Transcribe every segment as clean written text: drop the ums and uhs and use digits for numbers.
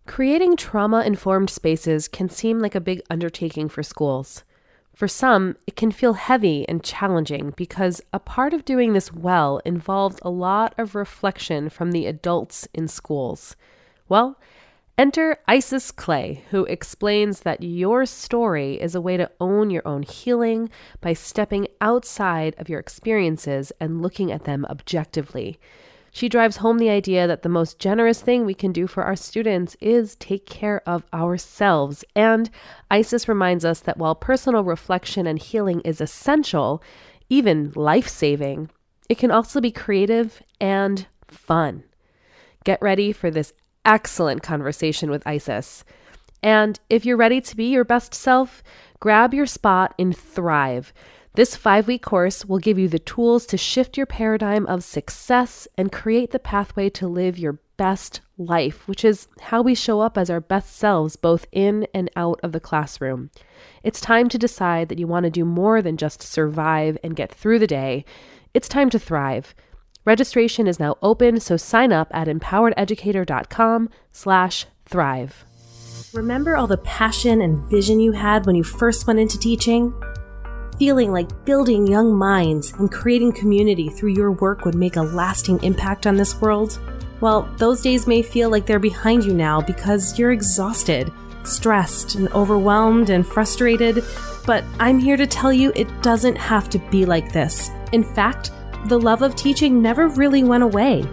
Creating trauma-informed spaces can seem like a big undertaking for schools. For some, it can feel heavy and challenging because a part of doing this well involves a lot of reflection from the adults in schools. Well, enter Ayesis Clay, who explains that your story is a way to own your own healing by stepping outside of your experiences and looking at them objectively. She drives home the idea that the most generous thing we can do for our students is take care of ourselves. And Isis reminds us that while personal reflection and healing is essential, even life-saving, it can also be creative and fun. Get ready for this excellent conversation with Isis. And if you're ready to be your best self, grab your spot in Thrive. This 5-week course will give you the tools to shift your paradigm of success and create the pathway to live your best life, which is how we show up as our best selves both in and out of the classroom. It's time to decide that you want to do more than just survive and get through the day. It's time to thrive. Registration is now open, so sign up at empowereducator.com/thrive. Remember all the passion and vision you had when you first went into teaching? Feeling like building young minds and creating community through your work would make a lasting impact on this world? Well, those days may feel like they're behind you now because you're exhausted, stressed, and overwhelmed and frustrated, but I'm here to tell you it doesn't have to be like this. In fact, the love of teaching never really went away,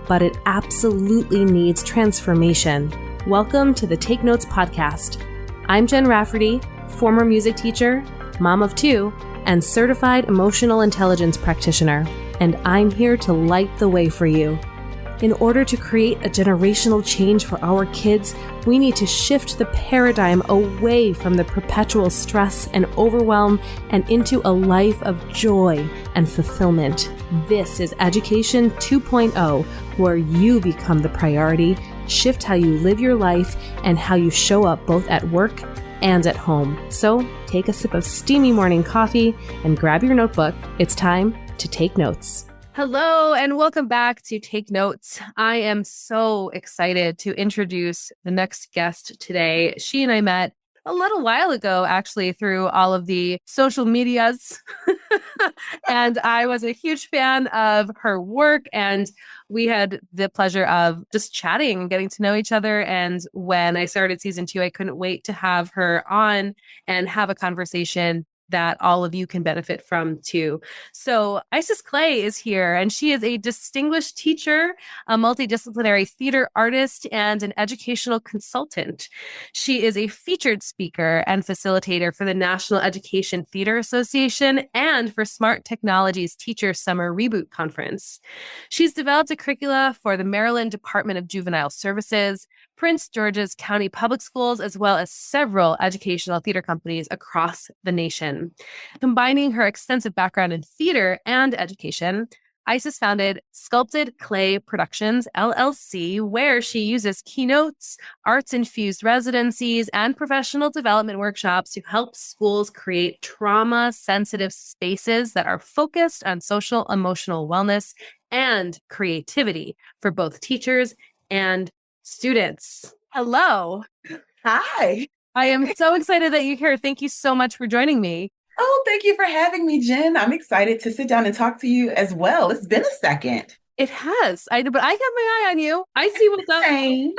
but it absolutely needs transformation. Welcome to the Take Notes podcast. I'm Jen Rafferty, former music teacher, mom of 2, and certified emotional intelligence practitioner, and I'm here to light the way for you. In order to create a generational change for our kids, we need to shift the paradigm away from the perpetual stress and overwhelm and into a life of joy and fulfillment. This is Education 2.0, where you become the priority, shift how you live your life, and how you show up both at work and at home. So take a sip of steamy morning coffee and grab your notebook. It's time to take notes. Hello, and welcome back to Take Notes. I am so excited to introduce the next guest today. She and I met a little while ago, actually, through all of the social medias. And I was a huge fan of her work, and we had the pleasure of just chatting and getting to know each other. And when I started season 2, I couldn't wait to have her on and have a conversation that all of you can benefit from too. So Ayesis Clay is here, and she is a distinguished teacher, a multidisciplinary theater artist, and an educational consultant. She is a featured speaker and facilitator for the National Education Theater Association and for Smart Technologies Teacher Summer Reboot Conference. She's developed a curricula for the Maryland Department of Juvenile Services, Prince George's County Public Schools, as well as several educational theater companies across the nation. Combining her extensive background in theater and education, Isis founded Sculpted Clay Productions, LLC, where she uses keynotes, arts-infused residencies, and professional development workshops to help schools create trauma-sensitive spaces that are focused on social emotional wellness and creativity for both teachers and students. Hello. Hi. I am so excited that you're here. Thank you so much for joining me. Oh, thank you for having me, Jen. I'm excited to sit down and talk to you as well. It's been a second. It has. But I have my eye on you. I see what's up. Same.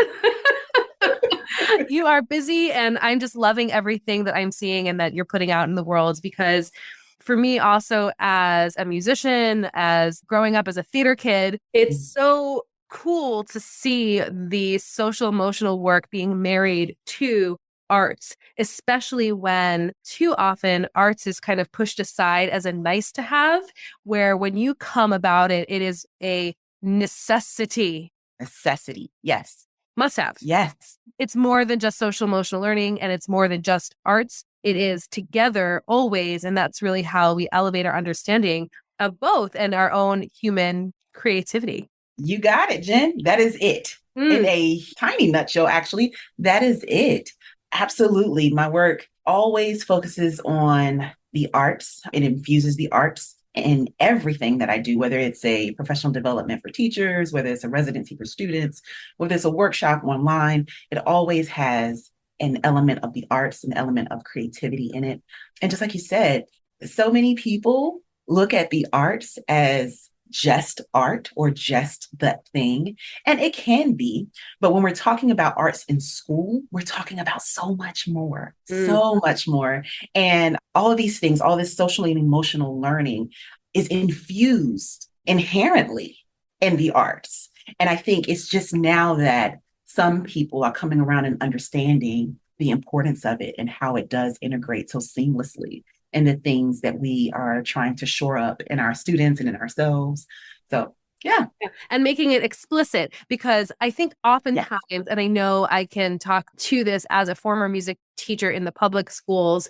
You are busy, and I'm just loving everything that I'm seeing and that you're putting out in the world, because for me also, as a musician, as growing up as a theater kid, it's so cool to see the social emotional work being married to arts, especially when too often arts is kind of pushed aside as a nice to have, where when you come about it, it is a necessity. Necessity. Yes. Must have. Yes. It's more than just social emotional learning, and it's more than just arts. It is together always. And that's really how we elevate our understanding of both and our own human creativity. You got it, Jen. That is it. In a tiny nutshell, actually, that is it. Absolutely. My work always focuses on the arts. It infuses the arts in everything that I do, whether it's a professional development for teachers, whether it's a residency for students, whether it's a workshop online, it always has an element of the arts, an element of creativity in it. And just like you said, so many people look at the arts as just art or just that thing. And it can be. But when we're talking about arts in school, we're talking about so much more, so much more. And all of these things, all this social and emotional learning is infused inherently in the arts. And I think it's just now that some people are coming around and understanding the importance of it and how it does integrate so seamlessly in the things that we are trying to shore up in our students and in ourselves. So, yeah. And making it explicit, because I think oftentimes, and I know I can talk to this as a former music teacher in the public schools,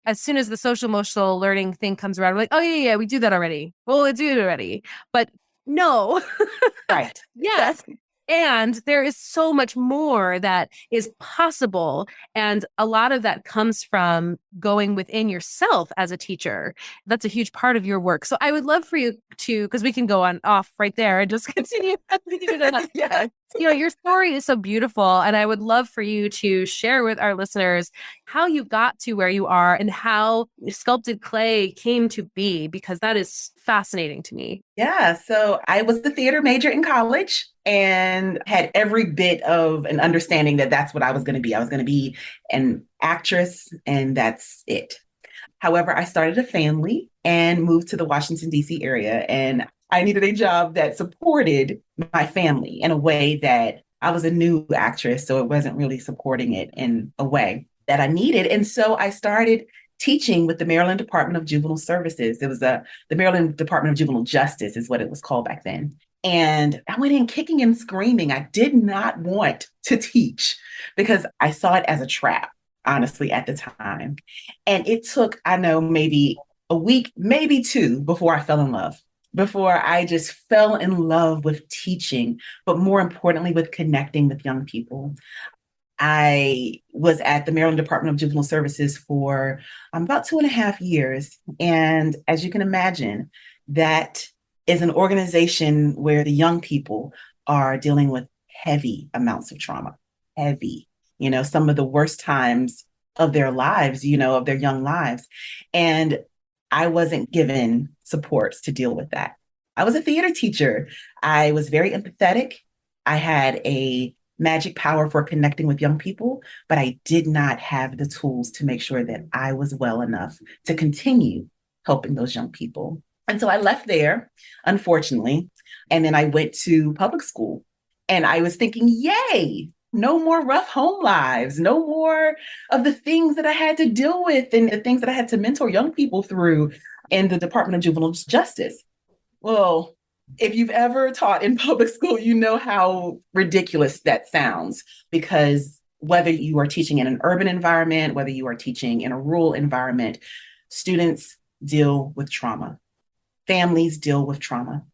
as soon as the social emotional learning thing comes around, we're like, oh, yeah, we do that already. Well, we do it already. But no. Right. Yes. And there is so much more that is possible. And a lot of that comes from going within yourself as a teacher. That's a huge part of your work. So I would love for you to, because we can go on off right there and just continue. Yeah. Your story is so beautiful. And I would love for you to share with our listeners how you got to where you are and how sculpted clay came to be, because that is fascinating to me. Yeah. So I was the theater major in college and had every bit of an understanding that that's what I was going to be. I was going to be an actress, and that's it. However, I started a family and moved to the Washington, D.C. area, and I needed a job that supported my family in a way that I was a new actress, so it wasn't really supporting it in a way that I needed. And so I started teaching with the Maryland Department of Juvenile Services. It was the Maryland Department of Juvenile Justice is what it was called back then. And I went in kicking and screaming. I did not want to teach because I saw it as a trap, honestly, at the time. And it took, I know, maybe a week, maybe two before I fell in love, before I just fell in love with teaching, but more importantly, with connecting with young people. I was at the Maryland Department of Juvenile Services for about 2.5 years. And as you can imagine, that is an organization where the young people are dealing with heavy amounts of trauma, heavy, some of the worst times of their lives, of their young lives. And I wasn't given supports to deal with that. I was a theater teacher. I was very empathetic. I had a magic power for connecting with young people, but I did not have the tools to make sure that I was well enough to continue helping those young people. And so I left there, unfortunately, and then I went to public school. And I was thinking, yay, no more rough home lives, no more of the things that I had to deal with and the things that I had to mentor young people through in the Department of Juvenile Justice. Well, if you've ever taught in public school, you know how ridiculous that sounds, because whether you are teaching in an urban environment, whether you are teaching in a rural environment, students deal with trauma. Families deal with trauma.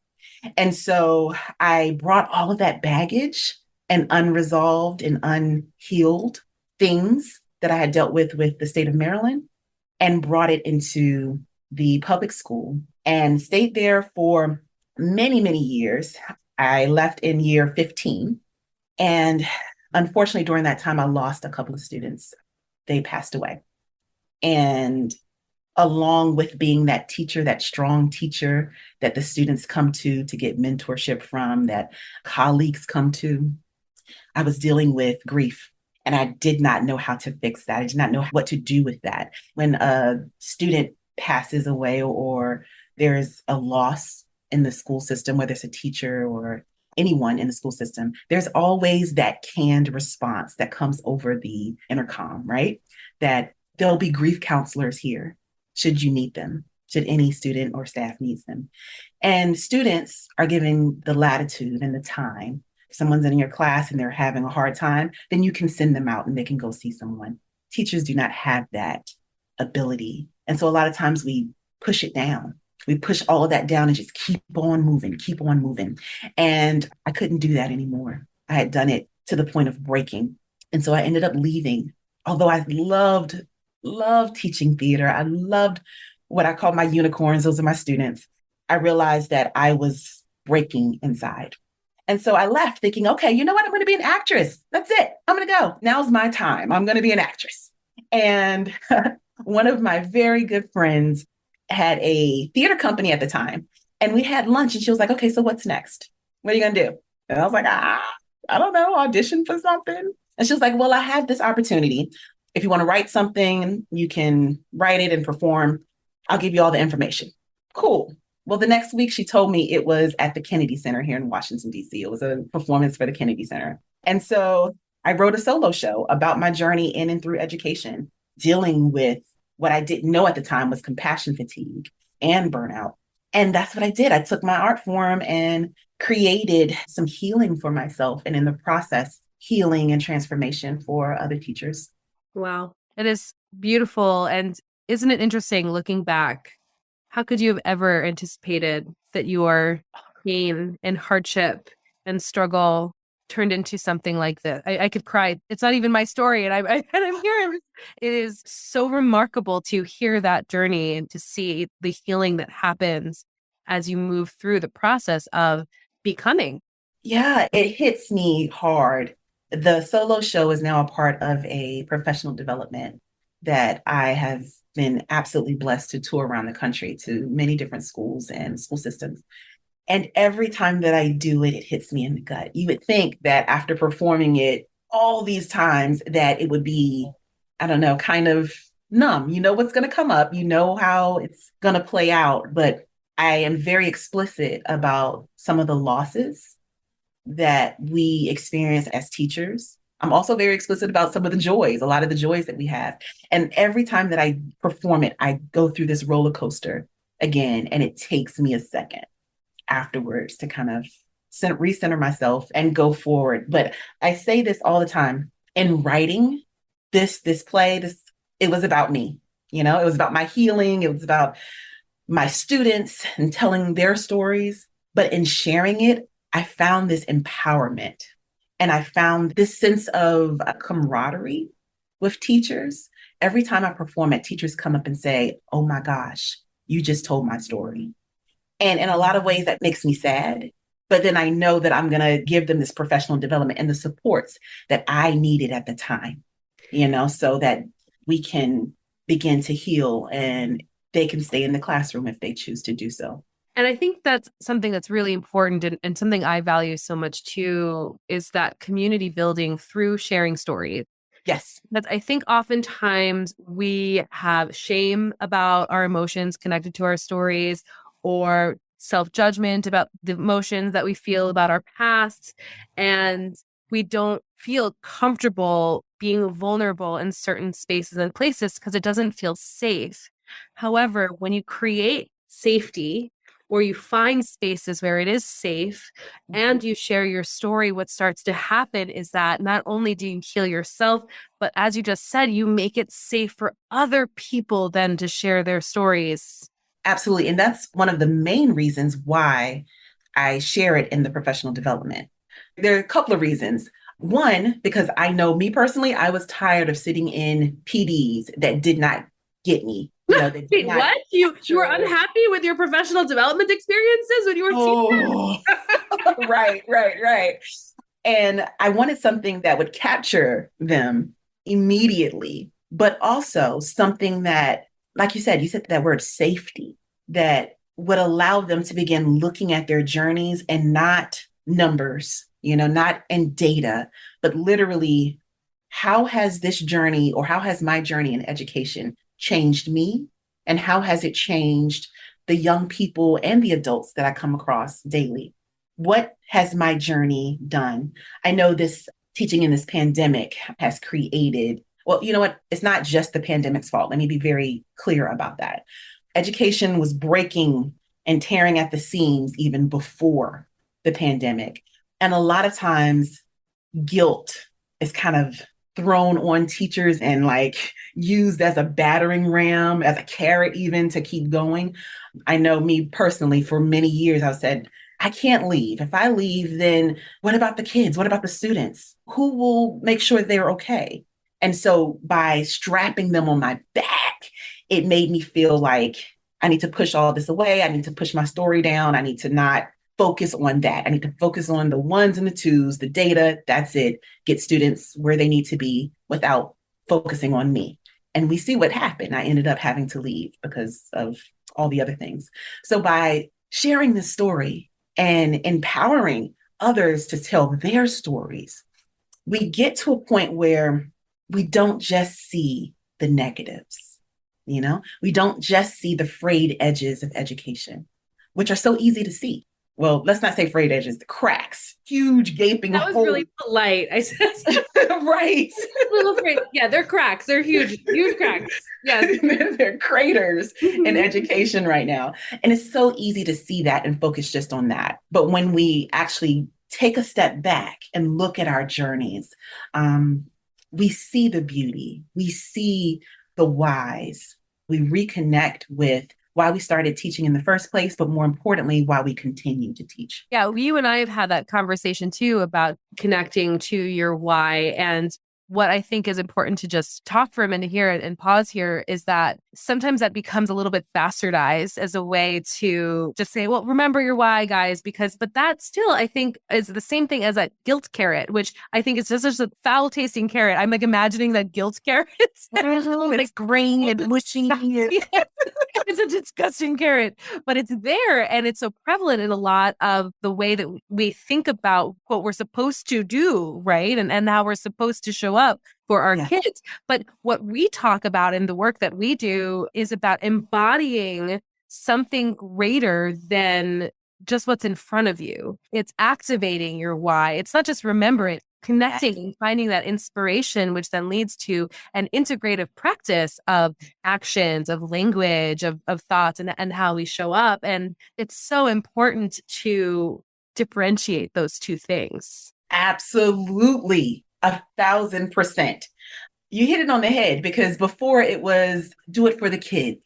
And so I brought all of that baggage and unresolved and unhealed things that I had dealt with the state of Maryland and brought it into the public school and stayed there for many, many years. I left in year 15. And unfortunately, during that time, I lost a couple of students. They passed away. And along with being that teacher, that strong teacher that the students come to get mentorship from, that colleagues come to, I was dealing with grief. And I did not know how to fix that. I did not know what to do with that. When a student passes away or there's a loss in the school system, whether it's a teacher or anyone in the school system, there's always that canned response that comes over the intercom, right? That there'll be grief counselors here, should you need them, should any student or staff needs them. And students are given the latitude and the time. If someone's in your class and they're having a hard time, then you can send them out and they can go see someone. Teachers do not have that ability. And so a lot of times we push it down. We push all of that down and just keep on moving, keep on moving. And I couldn't do that anymore. I had done it to the point of breaking. And so I ended up leaving. Although I loved teaching theater. I loved what I call my unicorns. Those are my students. I realized that I was breaking inside. And so I left thinking, okay, you know what? I'm going to be an actress. That's it. I'm going to go. Now's my time. I'm going to be an actress. And one of my very good friends had a theater company at the time. And we had lunch and she was like, okay, so what's next? What are you going to do? And I was like, I don't know, audition for something. And she was like, well, I have this opportunity. If you want to write something, you can write it and perform. I'll give you all the information. Cool. Well, the next week she told me it was at the Kennedy Center here in Washington, D.C. It was a performance for the Kennedy Center. And so I wrote a solo show about my journey in and through education, dealing with what I didn't know at the time was compassion fatigue and burnout. And that's what I did. I took my art form and created some healing for myself. And in the process, healing and transformation for other teachers. Wow. It is beautiful. And isn't it interesting looking back? How could you have ever anticipated that your pain and hardship and struggle turned into something like this? I could cry. It's not even my story. And I'm here. It is so remarkable to hear that journey and to see the healing that happens as you move through the process of becoming. Yeah, it hits me hard. The solo show is now a part of a professional development that I have been absolutely blessed to tour around the country to many different schools and school systems. And every time that I do it, it hits me in the gut. You would think that after performing it all these times, that it would be, I don't know, kind of numb. You know what's going to come up, you know how it's going to play out. But I am very explicit about some of the losses that we experience as teachers. I'm also very explicit about some of the joys, a lot of the joys that we have. And every time that I perform it, I go through this roller coaster again, and it takes me a second afterwards to kind of recenter myself and go forward. But I say this all the time in writing this play, it was about me. You know, it was about my healing. It was about my students and telling their stories. But in sharing it, I found this empowerment and I found this sense of camaraderie with teachers. Every time I perform it, teachers come up and say, oh my gosh, you just told my story. And in a lot of ways, that makes me sad. But then I know that I'm going to give them this professional development and the supports that I needed at the time, you know, so that we can begin to heal and they can stay in the classroom if they choose to do so. And I think that's something that's really important and something I value so much too, is that community building through sharing stories. Yes. That's, I think oftentimes we have shame about our emotions connected to our stories, or self-judgment about the emotions that we feel about our past. And we don't feel comfortable being vulnerable in certain spaces and places because it doesn't feel safe. However, when you create safety, or you find spaces where it is safe and you share your story, what starts to happen is that not only do you heal yourself, but as you just said, you make it safe for other people then to share their stories. Absolutely. And that's one of the main reasons why I share it in the professional development. There are a couple of reasons. One, because I know me personally, I was tired of sitting in PDs that did not get me. You know, wait, what? You were unhappy with your professional development experiences when you were teaching? Right. And I wanted something that would capture them immediately, but also something that, like you said that word safety, that would allow them to begin looking at their journeys and not numbers, you know, not in data, but literally, how has this journey or how has my journey in education changed me? And how has it changed the young people and the adults that I come across daily? What has my journey done? I know this teaching in this pandemic has created, well, you know what? It's not just the pandemic's fault. Let me be very clear about that. Education was breaking and tearing at the seams even before the pandemic. And a lot of times guilt is kind of thrown on teachers and like used as a battering ram, as a carrot even to keep going. I know me personally, for many years, I've said, I can't leave. If I leave, then what about the kids? What about the students? Who will make sure they're okay? And so by strapping them on my back, it made me feel like I need to push all this away. I need to push my story down. I need to not focus on that. I need to focus on the ones and the twos, the data. That's it. Get students where they need to be without focusing on me. And we see what happened. I ended up having to leave because of all the other things. So by sharing this story and empowering others to tell their stories, we get to a point where we don't just see the negatives, we don't just see the frayed edges of education, which are so easy to see. Well, let's not say frayed edges, the cracks, huge gaping holes. That was really polite. I said, right. Little frayed. Yeah, they're cracks. They're huge, huge cracks. Yes. They're craters in education right now. And it's so easy to see that and focus just on that. But when we actually take a step back and look at our journeys, we see the beauty, we see the whys, we reconnect with why we started teaching in the first place, but more importantly, why we continue to teach. Yeah, you and I have had that conversation too about connecting to your why. And what I think is important to just talk for a minute here and pause here is that sometimes that becomes a little bit bastardized as a way to just say, well, remember your why, guys, but that still, I think, is the same thing as that guilt carrot, which I think is just a foul tasting carrot. I'm like imagining that guilt carrot. It's green and mushy. It's a disgusting carrot, but it's there and it's so prevalent in a lot of the way that we think about what we're supposed to do, right? And how we're supposed to show up for our kids. But what we talk about in the work that we do is about embodying something greater than just what's in front of you. It's activating your why. It's not just remembering, connecting and finding that inspiration, which then leads to an integrative practice of actions, of language, of thoughts, and how we show up. And it's so important to differentiate those two things. Absolutely. 1,000%. You hit it on the head, because before it was do it for the kids.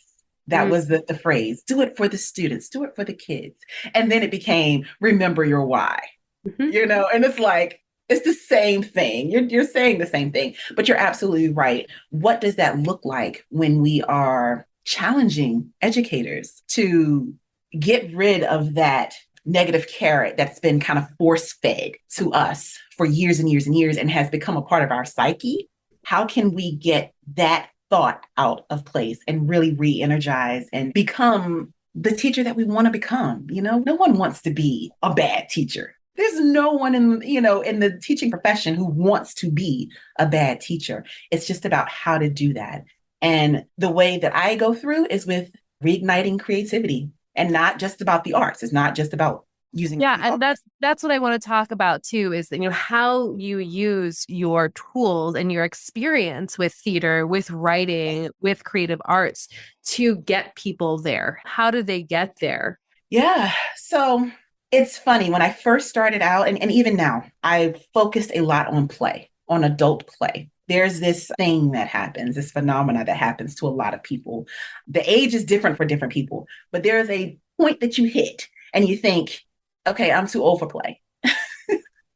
That was the phrase. Do it for the students, do it for the kids. And then it became remember your why, and it's like, it's the same thing. You're saying the same thing, but you're absolutely right. What does that look like when we are challenging educators to get rid of that negative carrot that's been kind of force fed to us for years and years and years and has become a part of our psyche? How can we get that thought out of place and really re-energize and become the teacher that we want to become? No one wants to be a bad teacher. There's no one in the teaching profession who wants to be a bad teacher. It's just about how to do that. And the way that I go through is with reigniting creativity, and not just about the arts. It's not just about using. Yeah. And that's what I want to talk about too, is that, how you use your tools and your experience with theater, with writing, with creative arts to get people there. How do they get there? Yeah. So it's funny. When I first started out, and even now, I've focused a lot on play, on adult play. There's this thing that happens, this phenomena that happens to a lot of people. The age is different for different people, but there's a point that you hit and you think, okay, I'm too old for play.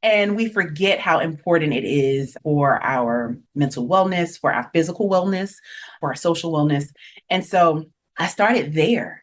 And we forget how important it is for our mental wellness, for our physical wellness, for our social wellness. And so I started there.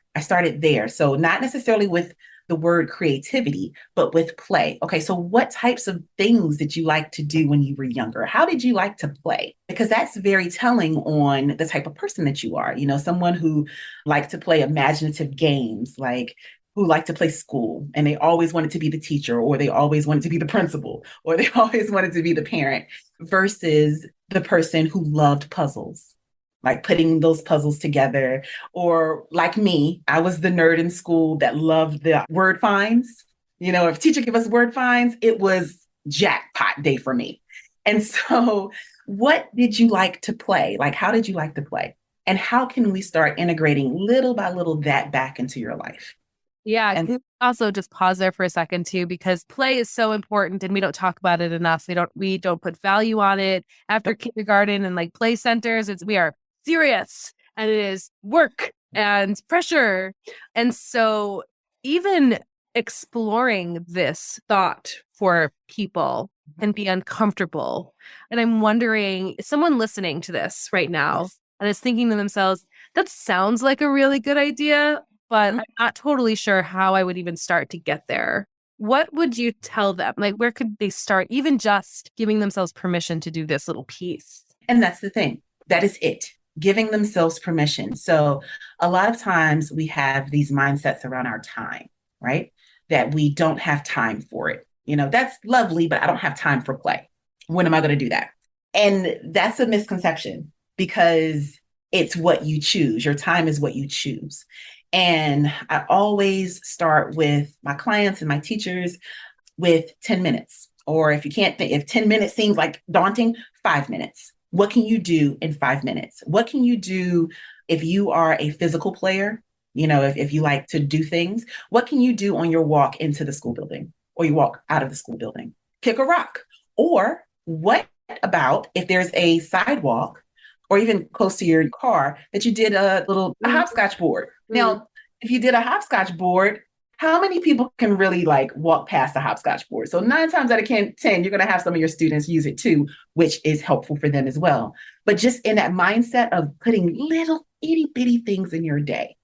So not necessarily with the word creativity, but with play. Okay, so what types of things did you like to do when you were younger? How did you like to play? Because that's very telling on the type of person that you are. Someone who liked to play imaginative games, like who liked to play school and they always wanted to be the teacher, or they always wanted to be the principal, or they always wanted to be the parent, versus the person who loved puzzles, like putting those puzzles together. Or like me, I was the nerd in school that loved the word finds. If teacher gave us word finds, it was jackpot day for me. And so what did you like to play? Like, how did you like to play? And how can we start integrating little by little that back into your life? Yeah. And also just pause there for a second too, because play is so important and we don't talk about it enough. We don't put value on it after kindergarten and like play centers. We are serious, and it is work and pressure. And so even exploring this thought for people can be uncomfortable. And I'm wondering, someone listening to this right now and is thinking to themselves, That sounds like a really good idea, but I'm not totally sure how I would even start to get there. What would you tell them? Like, where could they start, even just giving themselves permission to do this little piece? And that's the thing. That is it. Giving themselves permission. So a lot of times we have these mindsets around our time, right? That we don't have time for it. That's lovely, but I don't have time for play. When am I going to do that? And that's a misconception because it's what you choose. Your time is what you choose. And I always start with my clients and my teachers with 10 minutes. Or if you can't, if 10 minutes seems like daunting, 5 minutes. What can you do in 5 minutes? What can you do if you are a physical player? If you like to do things, what can you do on your walk into the school building or you walk out of the school building? Kick a rock. Or what about if there's a sidewalk or even close to your car that you did a hopscotch board? Now, if you did a hopscotch board, how many people can really walk past a hopscotch board? So 9 times out of 10, you're going to have some of your students use it too, which is helpful for them as well. But just in that mindset of putting little itty bitty things in your day,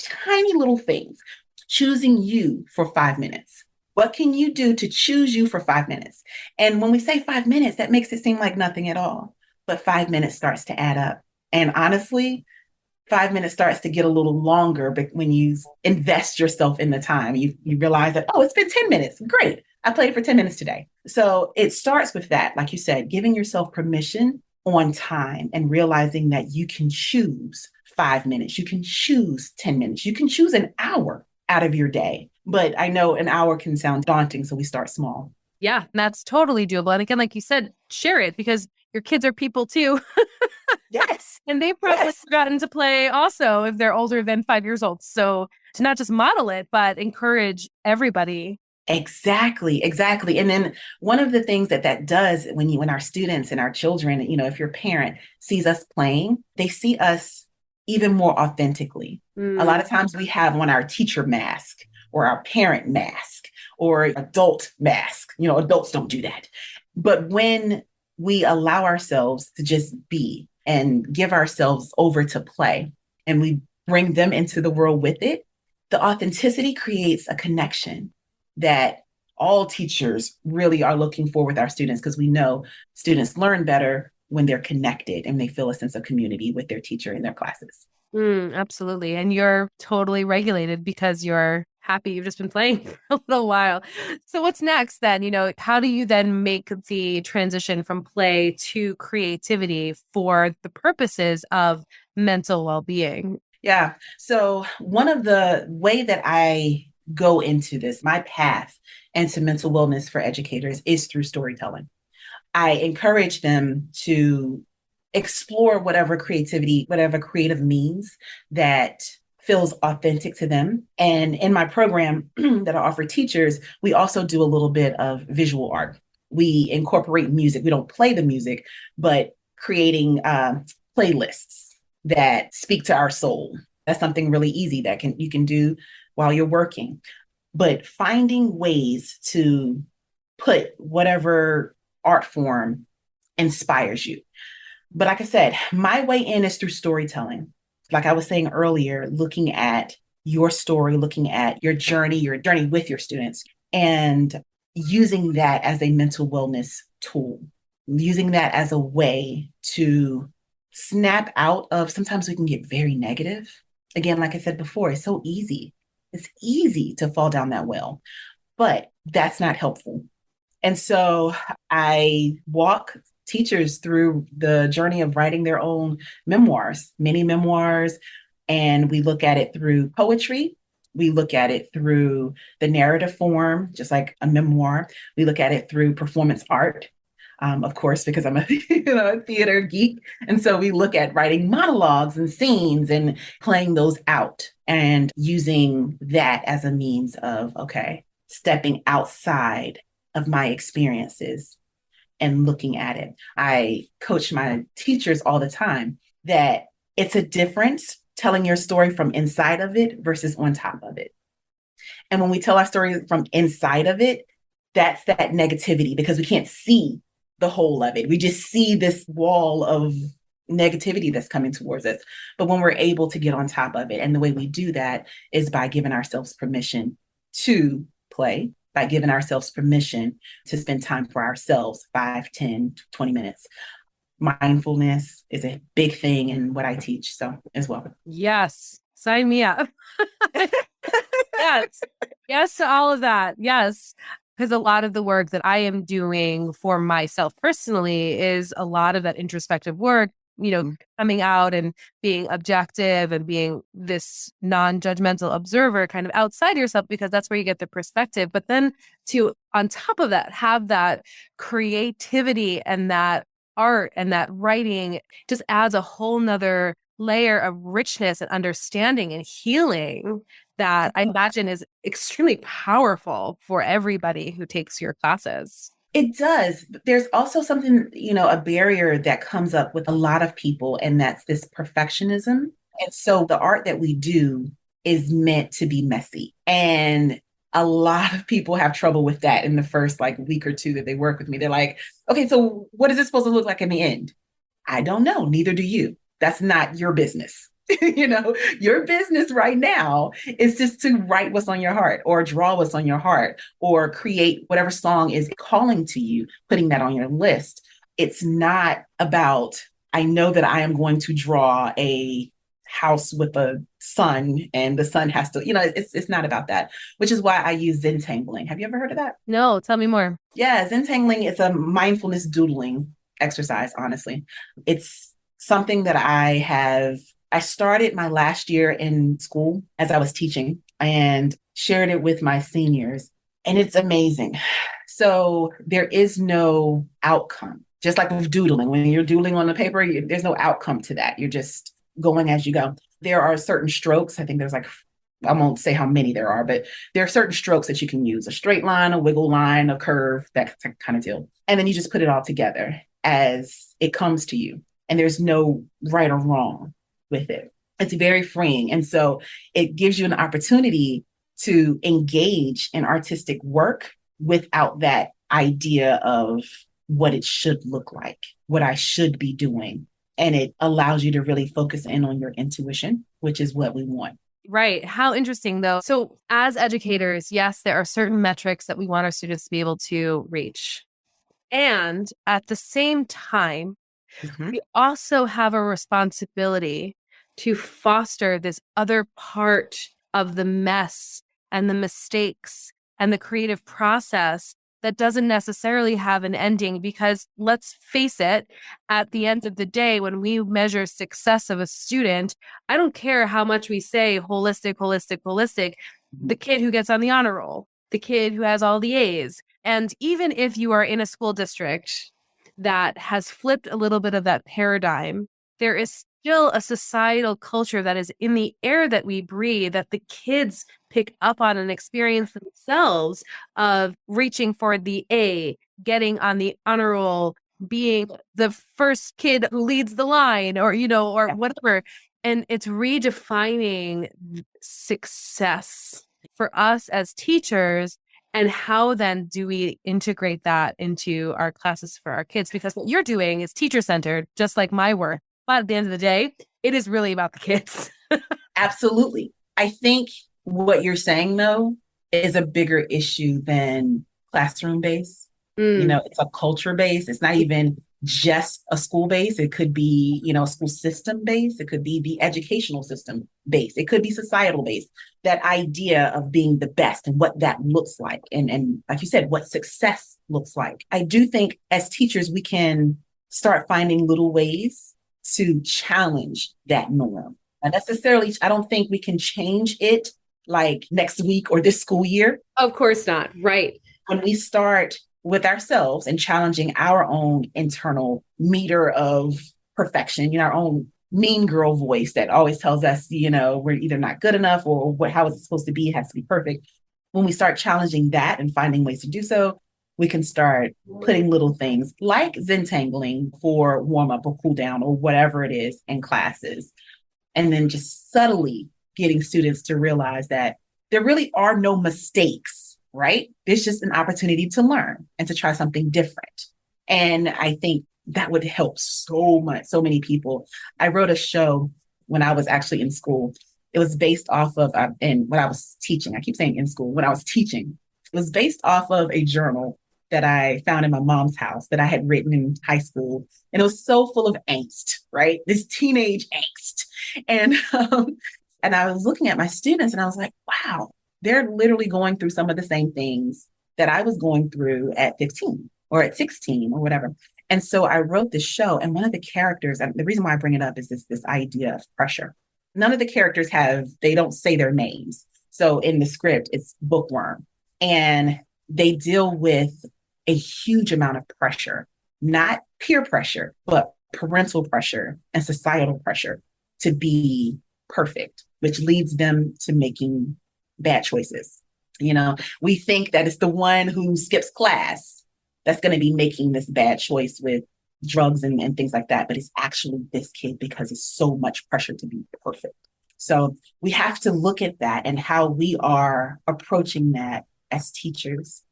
tiny little things, choosing you for 5 minutes. What can you do to choose you for 5 minutes? And when we say 5 minutes, that makes it seem like nothing at all. But 5 minutes starts to add up. And honestly, 5 minutes starts to get a little longer, but when you invest yourself in the time, you realize that, oh, it's been 10 minutes. Great. I played for 10 minutes today. So it starts with that, like you said, giving yourself permission on time and realizing that you can choose 5 minutes. You can choose 10 minutes. You can choose an hour out of your day. But I know an hour can sound daunting, so we start small. Yeah, that's totally doable. And again, like you said, share it because your kids are people too. Yes. And they've probably gotten to play also if they're older than 5 years old. So to not just model it, but encourage everybody. Exactly. And then one of the things that does when our students and our children, if your parent sees us playing, they see us even more authentically. A lot of times we have on our teacher mask or our parent mask or adult mask. Adults don't do that. But when we allow ourselves to just be and give ourselves over to play and we bring them into the world with it, the authenticity creates a connection that all teachers really are looking for with our students, because we know students learn better when they're connected and they feel a sense of community with their teacher in their classes. Absolutely. And you're totally regulated because you're happy. You've just been playing for a little while. So what's next then? How do you then make the transition from play to creativity for the purposes of mental well-being? Yeah. So one of the way that I go into this, my path into mental wellness for educators is through storytelling. I encourage them to explore whatever creativity, whatever creative means that feels authentic to them. And in my program that I offer teachers, we also do a little bit of visual art. We incorporate music. We don't play the music, but creating playlists that speak to our soul. That's something really easy that you can do while you're working. But finding ways to put whatever art form inspires you. But like I said, my way in is through storytelling. Like I was saying earlier, looking at your story, looking at your journey with your students, and using that as a mental wellness tool, using that as a way to snap out of, sometimes we can get very negative. Again, like I said before, it's so easy. It's easy to fall down that well, but that's not helpful. And so I walk teachers through the journey of writing their own memoirs, mini memoirs, and we look at it through poetry. We look at it through the narrative form, just like a memoir. We look at it through performance art, of course, because I'm a theater geek. And so we look at writing monologues and scenes and playing those out and using that as a means of, stepping outside of my experiences and looking at it. I coach my teachers all the time that it's a difference telling your story from inside of it versus on top of it. And when we tell our story from inside of it, that's that negativity because we can't see the whole of it. We just see this wall of negativity that's coming towards us. But when we're able to get on top of it, and the way we do that is by giving ourselves permission to play, by giving ourselves permission to spend time for ourselves, 5, 10, 20 minutes. Mindfulness is a big thing in what I teach, so as well. Yes. Sign me up. Yes. Yes to all of that. Yes. Because a lot of the work that I am doing for myself personally is a lot of that introspective work, coming out and being objective and being this non-judgmental observer kind of outside yourself, because that's where you get the perspective. But then to, on top of that, have that creativity and that art and that writing just adds a whole nother layer of richness and understanding and healing that I imagine is extremely powerful for everybody who takes your classes. It does. There's also something, a barrier that comes up with a lot of people, and that's this perfectionism. And so the art that we do is meant to be messy. And a lot of people have trouble with that in the first week or two that they work with me. They're like, okay, so what is this supposed to look like in the end? I don't know. Neither do you. That's not your business. Your business right now is just to write what's on your heart, or draw what's on your heart, or create whatever song is calling to you, putting that on your list. It's not about, I know that I am going to draw a house with a sun and the sun has to, it's not about that, which is why I use Zentangling. Have you ever heard of that? No, tell me more. Yeah, Zentangling is a mindfulness doodling exercise, honestly. It's something that I started my last year in school as I was teaching and shared it with my seniors, and it's amazing. So there is no outcome, just like with doodling. When you're doodling on the paper, there's no outcome to that. You're just going as you go. There are certain strokes. I think there's I won't say how many there are, but there are certain strokes that you can use: a straight line, a wiggle line, a curve, that kind of deal. And then you just put it all together as it comes to you. And there's no right or wrong with it. It's very freeing. And so it gives you an opportunity to engage in artistic work without that idea of what it should look like, what I should be doing. And it allows you to really focus in on your intuition, which is what we want. Right. How interesting, though. So as educators, yes, there are certain metrics that we want our students to be able to reach. And at the same time, we also have a responsibility to foster this other part of the mess and the mistakes and the creative process that doesn't necessarily have an ending, because let's face it, at the end of the day, when we measure success of a student, I don't care how much we say holistic, the kid who gets on the honor roll, the kid who has all the A's. And even if you are in a school district that has flipped a little bit of that paradigm, there is still a societal culture that is in the air that we breathe, that the kids pick up on and experience themselves, of reaching for the A, getting on the honor roll, being the first kid who leads the line, or whatever. And it's redefining success for us as teachers. And how then do we integrate that into our classes for our kids? Because what you're doing is teacher-centered, just like my work. But at the end of the day, it is really about the kids. Absolutely. I think what you're saying, though, is a bigger issue than classroom-based. It's a culture base. It's not even just a school base. It could be, a school system base. It could be the educational system base. It could be societal based. That idea of being the best and what that looks like. And like you said, what success looks like. I do think as teachers, we can start finding little ways to challenge that norm. Not necessarily, I don't think we can change it like next week or this school year. Of course not. Right. When we start with ourselves and challenging our own internal meter of perfection, our own mean girl voice that always tells us, we're either not good enough or how is it supposed to be? It has to be perfect. When we start challenging that and finding ways to do so, we can start putting little things like Zentangling for warm up or cool down or whatever it is in classes. And then just subtly getting students to realize that there really are no mistakes, right? There's just an opportunity to learn and to try something different. And I think that would help so much, so many people. I wrote a show when I was actually in school. It was based off of, and when I was teaching, I keep saying in school, when I was teaching, it was based off of a journal that I found in my mom's house that I had written in high school. And it was so full of angst, right? This teenage angst. And, and I was looking at my students and I was like, wow, they're literally going through some of the same things that I was going through at 15 or at 16 or whatever. And so I wrote this show, and one of the characters, and the reason why I bring it up is this idea of pressure. None of the characters they don't say their names. So in the script, it's Bookworm. And they deal with a huge amount of pressure, not peer pressure, but parental pressure and societal pressure to be perfect, which leads them to making bad choices. You know, we think that it's the one who skips class that's going to be making this bad choice with drugs and things like that. But it's actually this kid because it's so much pressure to be perfect. So we have to look at that and how we are approaching that as teachers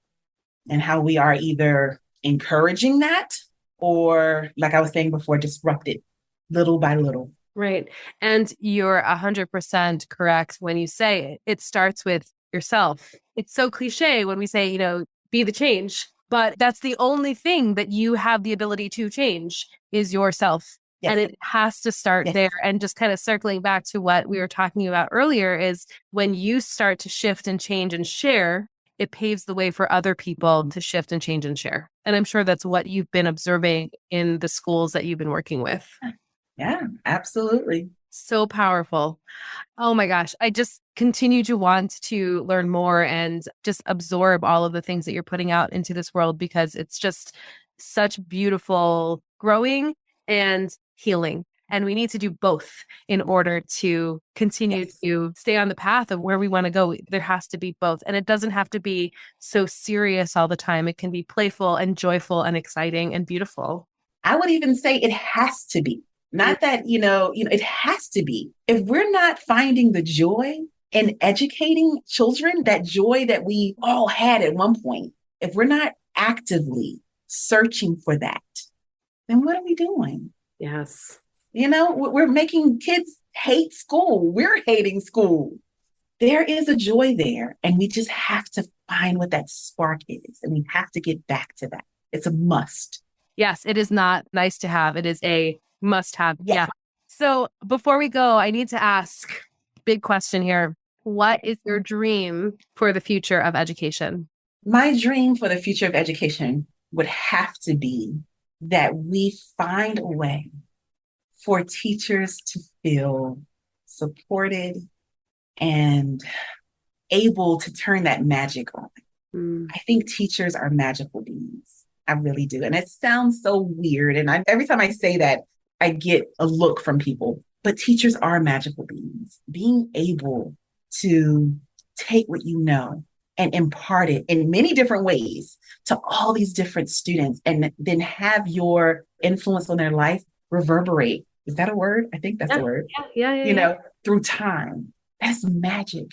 and how we are either encouraging that or, like I was saying before, disrupt it little by little. Right. And you're 100% correct when you say it starts with yourself. It's so cliche when we say, be the change, but that's the only thing that you have the ability to change is yourself. Yes. And it has to start there. And just kind of circling back to what we were talking about earlier is when you start to shift and change and share, it paves the way for other people to shift and change and share. And I'm sure that's what you've been observing in the schools that you've been working with. Yeah, absolutely. So powerful. Oh my gosh. I just continue to want to learn more and just absorb all of the things that you're putting out into this world because it's just such beautiful growing and healing. And we need to do both in order to continue to stay on the path of where we want to go. There has to be both. And it doesn't have to be so serious all the time. It can be playful and joyful and exciting and beautiful. I would even say it has to be. Not that, it has to be. If we're not finding the joy in educating children, that joy that we all had at one point, if we're not actively searching for that, then what are we doing? Yes. We're making kids hate school. We're hating school. There is a joy there, and we just have to find what that spark is, and we have to get back to that. It's a must. Yes, it is not nice to have. It is a must have. Yeah. So before we go, I need to ask, big question here. What is your dream for the future of education? My dream for the future of education would have to be that we find a way for teachers to feel supported and able to turn that magic on. I think teachers are magical beings. I really do. And it sounds so weird. And every time I say that, I get a look from people. But teachers are magical beings. Being able to take what you know and impart it in many different ways to all these different students and then have your influence on their life reverberate. Is that a word? I think that's a word. Yeah. Through time. That's magic.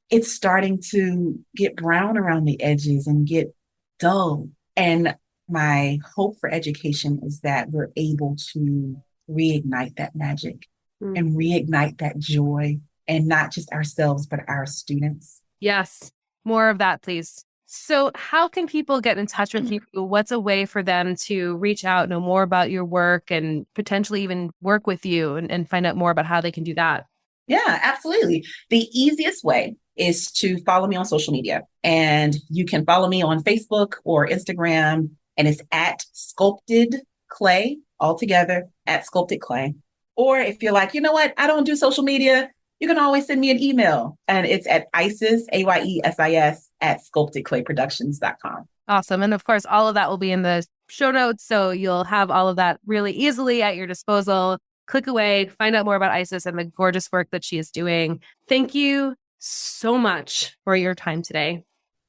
It's starting to get brown around the edges and get dull. And my hope for education is that we're able to reignite that magic and reignite that joy, and not just ourselves, but our students. Yes. More of that, please. So how can people get in touch with you? What's a way for them to reach out, know more about your work, and potentially even work with you and find out more about how they can do that? Yeah, absolutely. The easiest way is to follow me on social media. And you can follow me on Facebook or Instagram, and it's at Sculpted Clay, all together, at Sculpted Clay. Or if you're like, you know what, I don't do social media, you can always send me an email, and it's at Ayesis, Ayesis, at sculptedclayproductions.com. Awesome. And of course, all of that will be in the show notes. So you'll have all of that really easily at your disposal. Click away, find out more about Ayesis and the gorgeous work that she is doing. Thank you so much for your time today.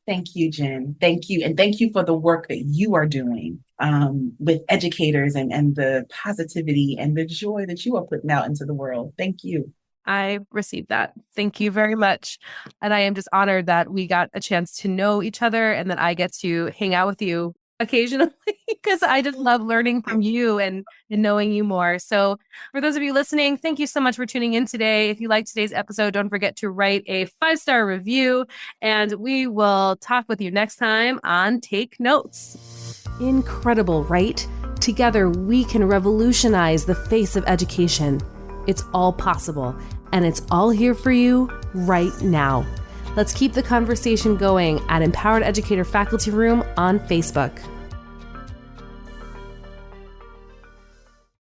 Thank you, Jen. Thank you. And thank you for the work that you are doing with educators and the positivity and the joy that you are putting out into the world. Thank you. I received that. Thank you very much. And I am just honored that we got a chance to know each other and that I get to hang out with you occasionally because I just love learning from you and knowing you more. So for those of you listening, thank you so much for tuning in today. If you liked today's episode, don't forget to write a 5-star review, and we will talk with you next time on Take Notes. Incredible, right? Together, we can revolutionize the face of education. It's all possible, and it's all here for you right now. Let's keep the conversation going at Empowered Educator Faculty Room on Facebook.